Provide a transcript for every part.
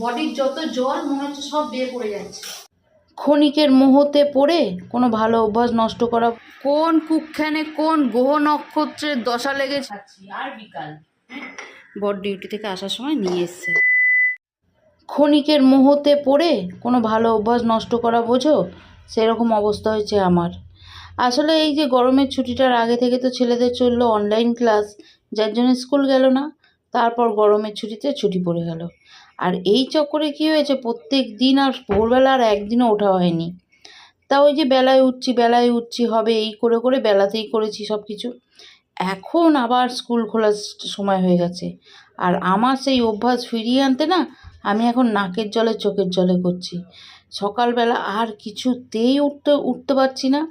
বডির যত জল মনে হচ্ছে সব বের পড়ে যাচ্ছে। ক্ষণিকের মোহতে পড়ে কোনো ভালো অভ্যাস নষ্ট করা, কোন কুক্ষানে কোন গ্রহ নক্ষত্রের দশা লেগে যাচ্ছি। আর বিকাল বড ডিউটি থেকে আসার সময় নিয়ে এসছে। ক্ষণিকের মোহতে পড়ে কোনো ভালো অভ্যাস নষ্ট করা বোঝো, সেরকম অবস্থা হয়েছে আমার। আসলে এই যে গরমের ছুটিটার আগে থেকে তো ছেলেদের চললো অনলাইন ক্লাস, যার জন্য স্কুল গেল না। তারপর গরমের ছুটিতে ছুটি পড়ে গেল। আর এই চক্করে কী হয়েছে, প্রত্যেক দিন আর ভোরবেলা আর একদিনও ওঠা হয়নি। তা ওই যে বেলায় উঠছি হবে এই করে করে বেলাতেই করেছি সব কিছু। এখন আবার স্কুল খোলার সময় হয়ে গেছে। আর আমার সেই অভ্যাস ফিরিয়ে আনতে না আমি এখন নাকের জলে চোখের জলে করছি। সকালবেলা আর কিছুতেই উঠতে পারছি না।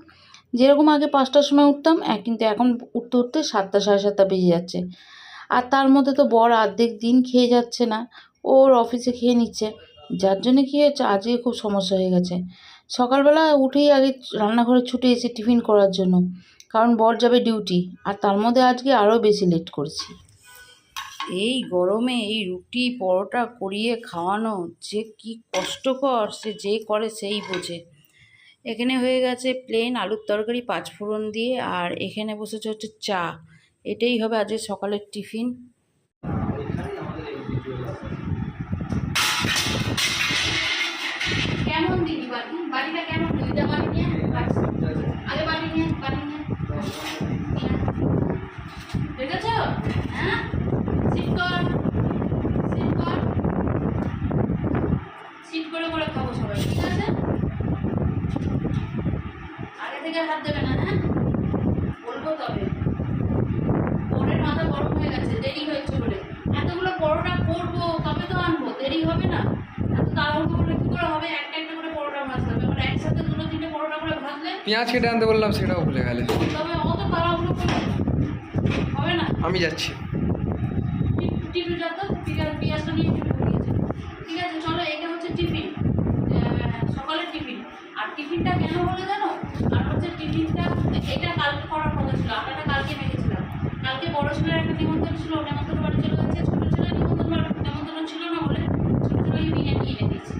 যেরকম আগে 5টার সময় উঠতাম, কিন্তু এখন উঠতে উঠতে 7টা সাড়ে 7টা বেজে যাচ্ছে। আর তার মধ্যে তো বর অর্ধেক দিন খেয়ে যাচ্ছে না, ওর অফিসে খেয়ে নিচ্ছে। যার জন্যে কী হয়েছে, আজকে খুব সমস্যা হয়ে গেছে। সকালবেলা উঠেই আগে রান্নাঘরে ছুটে এসে টিফিন করার জন্য, কারণ বর যাবে ডিউটি। আর তার মধ্যে আজকে আরও বেশি লেট করেছি। এই গরমে এই রুটি পরোটা করিয়ে খাওয়ানো যে কি কষ্টকর, সে যে করে সেই বোঝে। এখানে হয়ে গেছে প্লেন আলুর তরকারি 5 ফোড়ন দিয়ে, আর এখানে বসেছে হচ্ছে চা। এটাই হবে আজকে সকালের টিফিন। কেমন দিদি বাড়িটা কেমন দিদিটা বাড়ি নিয়ে আগে বাড়ি নিয়ে দেখেছ? হ্যাঁ, সিট করে করে খাবো সবাই, ঠিক আছে? আগে থেকে হাত দেবে না, হ্যাঁ বলবো তবে। বোনের মাথা গরম হয়ে গেছে, দেরি হয়েছে বলে। এতগুলো পরোটা করবো তবে তো আনবো, দেরি হবে না? এত তাড়াহুড়ো করলে কি করে হবে? একটা একটা করে পরোটা ভাজতে হবে, মানে একসাথে 2-3টে পরোটা করে ভাজলে। পেঁয়াজ কেটে আনতে বললাম, সেটাও ভুলে গেলে। তবে অত তাড়াহুড়ো করলে হবে না। আমি যাচ্ছি। টিফিন যত পেঁয়াজটা নিয়ে টিফিন দিয়েছে, ঠিক আছে? চলো, এটা হচ্ছে টিফিন, সকালের টিফিন। আর টিফিনটা কেন বলে জানো? আর হচ্ছে টিফিনটা এটা কালকে করার কথা ছিল, আটাটা কালকে মেখেছিলাম। কালকে বড় ছেলের একটা নিমন্ত্রণ ছিল, নেমন্তন্ন বাড়ি চলে যাচ্ছে। ছোটো ছেলের নেমন্তন্ন ছিল না বলে ছোটো ছেলেকে বিরিয়ানি এনে দিয়েছি।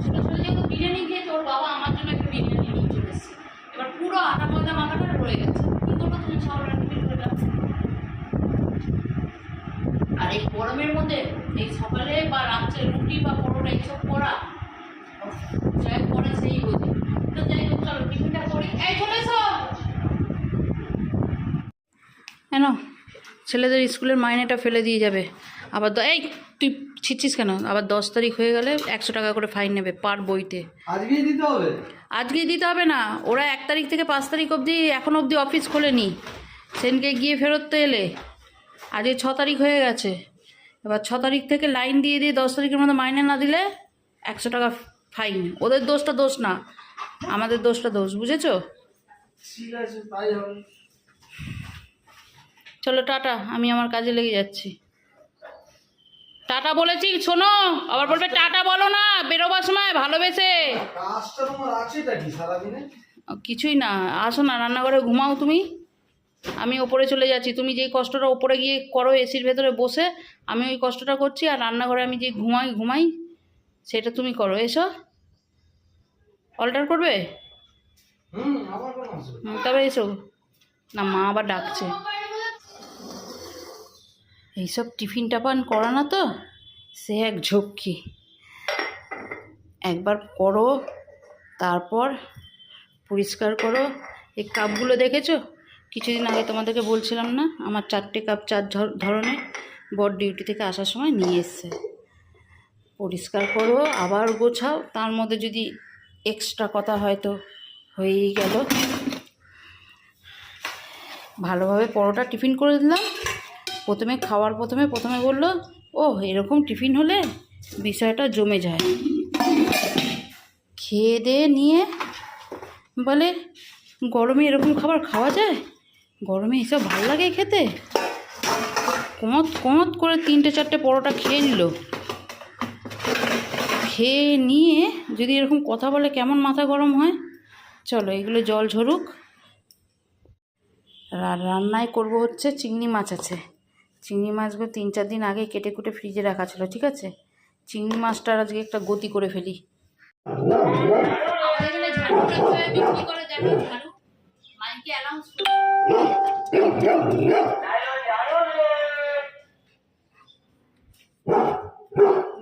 ছোটো ছেলে যেহেতু বিরিয়ানি খেয়েছে, ওর বাবা আমার জন্য একটা বিরিয়ানি নিয়ে চলে এসেছে। এবার পুরো আটা ময়দা মাখাটা রয়ে গেছে, কী করবো? তুমি সকালবেলা টিফিন করে দাও। আর এই গরমের মধ্যে এই সকালে বা রাত্রে রুটি বা পরোটা এইসব করা, যাই করে সেই বোঝে। তো যাই হোক, চলো টিফিনটা করি। এই চলে এসো। কেন ছেলেদের স্কুলের মাইনেটা ফেলে দিয়ে যাবে আবার। এই তুই ছিচ্ছিস কেন? আবার 10 তারিখ হয়ে গেলে 100 টাকা করে ফাইন নেবে পার বইতে। আজকেই দিতে হবে? আজকেই দিতে হবে না, ওরা 1 তারিখ থেকে 5 তারিখ অবধি এখনও অবধি অফিস খোলেনি। সেদিনকে গিয়ে ফেরত তো এলে। আজকে 6 তারিখ হয়ে গেছে। এবার 6 তারিখ থেকে লাইন দিয়ে 10 তারিখের মধ্যে মাইনে না দিলে 100 টাকা ফাইন। ওদের দোষটা দোষ না, আমাদের দোষটা দোষ, বুঝেছো? ঠিক আছে, তাই হবে। চলো টাটা, আমি আমার কাজে লেগে যাচ্ছি। টাটা বলেছি, শোনো। আবার বলবে টাটা বলো না বেরোবার সময় ভালোবেসে। কাজটা তোমার আছেটা কি সারাদিনে? কিছুই না, আসো না রান্নাঘরে ঘুমাও তুমি, আমি ওপরে চলে যাচ্ছি। তুমি যেই কষ্টটা ওপরে গিয়ে করো এসির ভেতরে বসে, আমি ওই কষ্টটা করছি। আর রান্নাঘরে আমি যে ঘুমাই সেটা তুমি করো। এসো, অল্টার করবে? তবে এসো না, মা আবার ডাকছে। এইসব টিফিন টাপান করা না তো সে এক ঝক্কি। একবার করো, তারপর পরিষ্কার করো। এই কাপগুলো দেখেছো? কিছুদিন আগে তোমাদেরকে বলছিলাম না, আমার 4টে কাপ 4 ধরনের বর ডিউটি থেকে আসার সময় নিয়ে এসছে। পরিষ্কার করো, আবার গোছাও। তার মধ্যে যদি এক্সট্রা কথা হয়তো হয়েই গেল। ভালোভাবে পরোটা টিফিন করে দিলাম। প্রথমে বললো, ও এরকম টিফিন হলে বিষয়টা জমে যায়। খেয়ে দিয়ে নিয়ে বলে, গরমে এরকম খাবার খাওয়া যায়? গরমে এসব ভাল লাগে খেতে? কমত করে 3-4টে পরোটা খেয়ে নিল। খেয়ে নিয়ে যদি এরকম কথা বলে কেমন মাথা গরম হয়। চলো এগুলো জল ঝরুক। রান্নায় করব হচ্ছে চিংড়ি মাছ আছে। চিংড়ি মাছগুলো 3-4 দিন আগে কেটে কুটে ফ্রিজে রাখা ছিল, ঠিক আছে? চিংড়ি মাছটার আজকে একটা গতি করে ফেলি। আমাদের এখানে ঝাড়ুটা কিভাবে বিক্রি করে দেখো, ঝাড়ু মাইকে অ্যানাউন্স করে।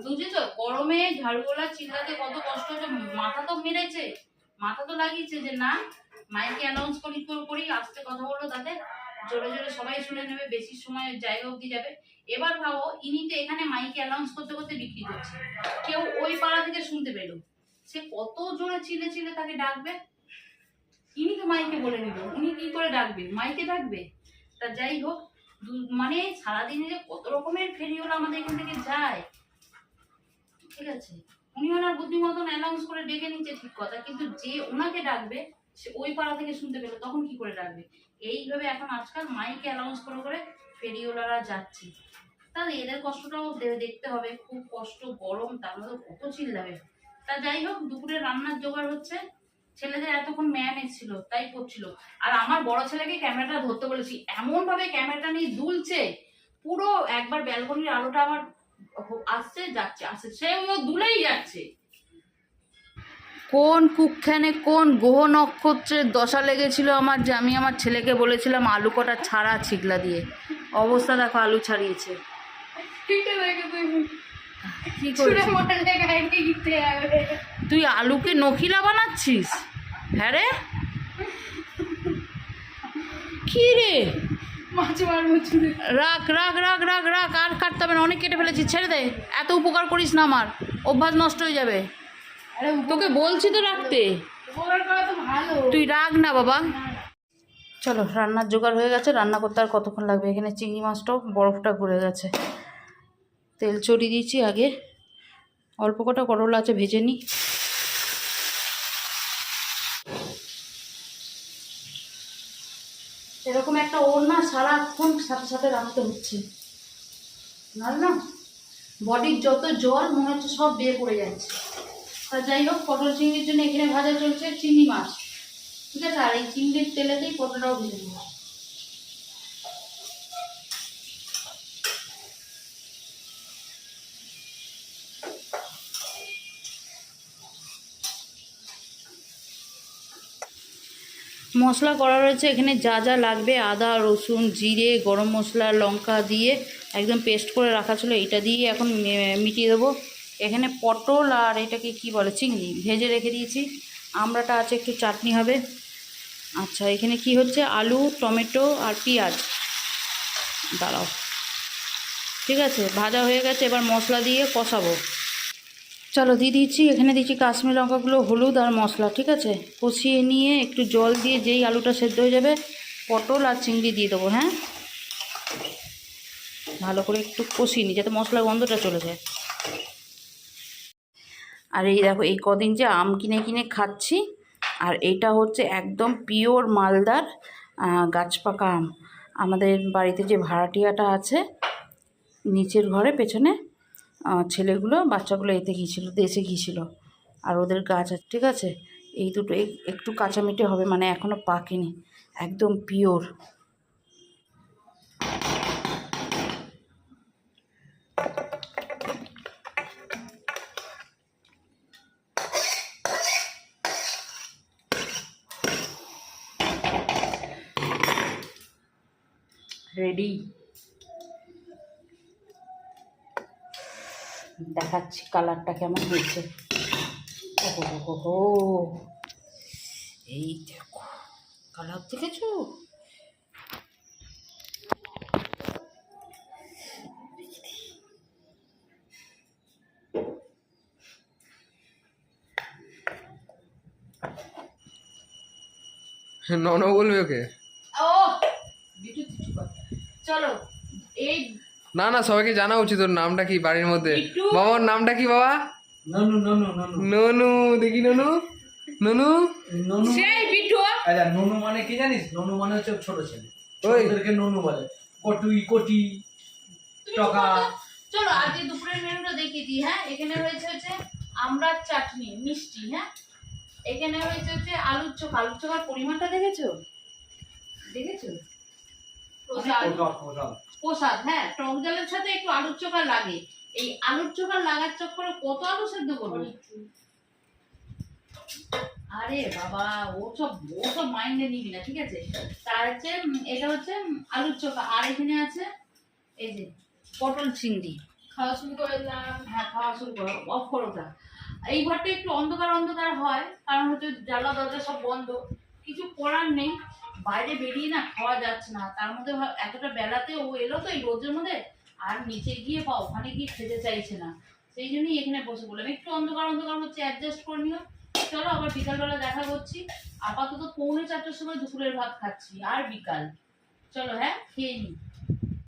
বুঝেছো, গরমে ঝাড়ুওয়ালা চিল্লাতে কত কষ্ট হচ্ছে। মাথা তো মেরেছে, মাথা তো লাগিয়েছে যে না মাইকে অ্যানাউন্স করি আস্তে কথা বললো, তাতে জোরে জোরে সবাই শুনে নেবে, বেশি সময় জায়গা অব্দি যাবে। এবার ভাবো ইনি তো এখানে মাইকে অ্যানাউন্স করতে করতে বিক্রি করছে, কেউ ওই পাড়া থেকে শুনতে পেলো, সে কত জোরে চিলে চিলে তাকে ডাকবে। ইনি তো মাইকে বলে নিল, উনি কি করে ডাকবে, মাইকে ডাকবে। তা যাই হোক, মানে সারাদিনে যে কত রকমের ফেরিওয়ালা আমাদের এখান থেকে যায়, ঠিক আছে, উনি ওনার বুদ্ধিমতন অ্যানাউন্স করে ডেকে নিচ্ছে ঠিক কথা, কিন্তু যে ওনাকে ডাকবে সে ওই পাড়া থেকে শুনতে পেলো, তখন কি করে ডাকবে। এইভাবে এখন আজকাল মাইকে অ্যানাউন্স করে করে ফেরিওয়ালারা যাচ্ছে। তাহলে এদের কষ্টটাও দেখতে হবে, খুব কষ্ট, গরম, তার মধ্যে কত চিল্লাবে। তা যাই হোক, দুপুরে রান্নার জোগাড় হচ্ছে। ছেলেদের এতক্ষণ ম্যাম এসেছিল তাই করছিল, আর আমার বড় ছেলেকে ক্যামেরাটা ধরতে বলেছি, এমন ভাবে ক্যামেরাটা নিয়ে দুলছে, পুরো একবার ব্যালকনির আলোটা আমার আসছে যাচ্ছে আসছে, সেও দুলেই যাচ্ছে। কোন কুক্ষানে কোন গ্রহ নক্ষত্রের দশা লেগেছিল আমার, যে আমি আমার ছেলেকে বলেছিলাম আলু কটা ছাড়া ছিগলা দিয়ে, অবস্থা দেখো আলু ছাড়িয়েছে। কি করছিস তুই, আলুকে নখিলা বানাচ্ছিস? হ্যাঁ রে, কি রে, রাখ রাখ রাখ রাখ রাখ, আর কাটতে হবে না, অনেক কেটে ফেলেছিস, ছেড়ে দে, এত উপকার করিস না, আমার অভ্যাস নষ্ট হয়ে যাবে। তোকে বলছি তো রাখতে, তুই রাখ না বাবা। চলো, রান্নার জোগাড় হয়ে গেছে, রান্না করতে আর কতক্ষণ লাগবে। এখানে চিংড়ি মাছটাও বরফটা গলে গেছে, তেল চড়িয়ে দিয়েছি আগে, অল্প কটা করলা আছে ভেজে নিই। এরকম একটা ওড়না সারাক্ষণ সাথে সাথে রাখতে হচ্ছে, না বডির যত জল মনে হচ্ছে সব বের পড়ে যাচ্ছে। তা যাই হোক, পটল চিংড়ির জন্য এখানে ভাজা চলছে চিংড়ি মাছ, ঠিক আছে, আর এই চিংড়ির তেলেতেই পটলটাও ভেজে নেব। মশলা করা রয়েছে এখানে, যা যা লাগবে আদা রসুন জিরে গরম মশলা লঙ্কা দিয়ে একদম পেস্ট করে রাখা ছিল, এইটা দিয়ে এখন মিটিয়ে দেবো। এখানে পটল আর এটাকে কি বলে চিংড়ি ভেজে রেখে দিয়েছি, আমড়াটা আছে, একটু চাটনি হবে। আচ্ছা, এখানে কি হচ্ছে, আলু টমেটো আর পেঁয়াজ, দাঁড়াও, ঠিক আছে, ভাজা হয়ে গেছে, এবার মশলা দিয়ে কষাবো। চলো দিয়ে দিচ্ছি, এখানে দিচ্ছি কাশ্মীর লঙ্কাগুলো, হলুদ আর মশলা, ঠিক আছে, কষিয়ে নিয়ে একটু জল দিয়ে যেই আলুটা সেদ্ধ হয়ে যাবে পটল আর চিংড়ি দিয়ে দেবো। হ্যাঁ, ভালো করে একটু কষিয়ে নিই যাতে মশলার গন্ধটা চলে যায়। আর এই দেখো, এই কদিন যে আম কিনে কিনে খাচ্ছি, আর এটা হচ্ছে একদম পিওর মালদার গাছপাকা আম। আমাদের বাড়িতে যে ভাড়াটিয়াটা আছে নিচের ঘরে পেছনে, ছেলেগুলো বাচ্চাগুলো এতে গিয়েছিলো, দেশে গিয়েছিলো, আর ওদের গাছ আছে, ঠিক আছে, এই দুটো একটু কাঁচামিটে হবে, মানে এখনও পাকেনি, একদম পিওর। রেডি, দেখাচ্ছি কালারটা কেমন হয়েছে। ওহো, এই দেখো কালার দেখেছো, ননো বলবে ওকে। ও চলো, এই না না, সবাইকে জানা উচিত ওর নামটা কি বাড়ির মধ্যে। বাবা ওর নামটা কি বাবা? ননু ননু ননু ননু, দেখি ননু, ননু ননু। সেই বিটু, আচ্ছা, ননু মানে কি জানিস? ননু মানে হচ্ছে ছোট ছেলে, ওই ওদেরকে ননু বলে। কটুই কোটি টকা। চলো আজকে দুপুরের মেনুটা দেখিয়ে দিই। হ্যাঁ, এখানে রয়েছে হচ্ছে আমড়ার চাটনি মিষ্টি, হ্যাঁ, এখানে রয়েছে হচ্ছে আলুর চোখা, আলুর চোখার পরিমাণটা দেখেছো, দেখেছো, প্রসাদ, প্রসাদ, হ্যাঁ, টক ডালের সাথে একটু আলুর চোখা লাগে। এই আলুর চোখা লাগার চক্করে কত আলু সেদ্ধ করবে? আরে বাবা, ও সব মাইন্ডে নিবি না, ঠিক আছে? তার হচ্ছে এটা হচ্ছে আলুর চোখা, আর এখানে আছে এই যে পটল চিংড়ি। খাওয়া শুরু করে দিলাম। হ্যাঁ, খাওয়া শুরু করো, অফ করো ওটা। এই ঘরটা একটু অন্ধকার অন্ধকার হয়, কারণ হচ্ছে জানলা দরজা সব বন্ধ। কিছু করার নেই, বাইরে বেরিয়ে না খাওয়া যাচ্ছে না। তার মধ্যে এতটা বেলাতে ও এলো তো এই রোদের মধ্যে, আর নিচে গিয়ে বা ওখানে গিয়ে খেতে চাইছে না। সেই জন্যই এখানে বসে বললাম একটু অন্ধকার অন্ধকার হচ্ছে, অ্যাডজাস্ট করে নিও। চলো আবার বিকালবেলা দেখা করছি। আপাতত 4:45টার সময় দুপুরের ভাত খাচ্ছি, আর বিকাল। চলো, হ্যাঁ, খেয়ে নিই।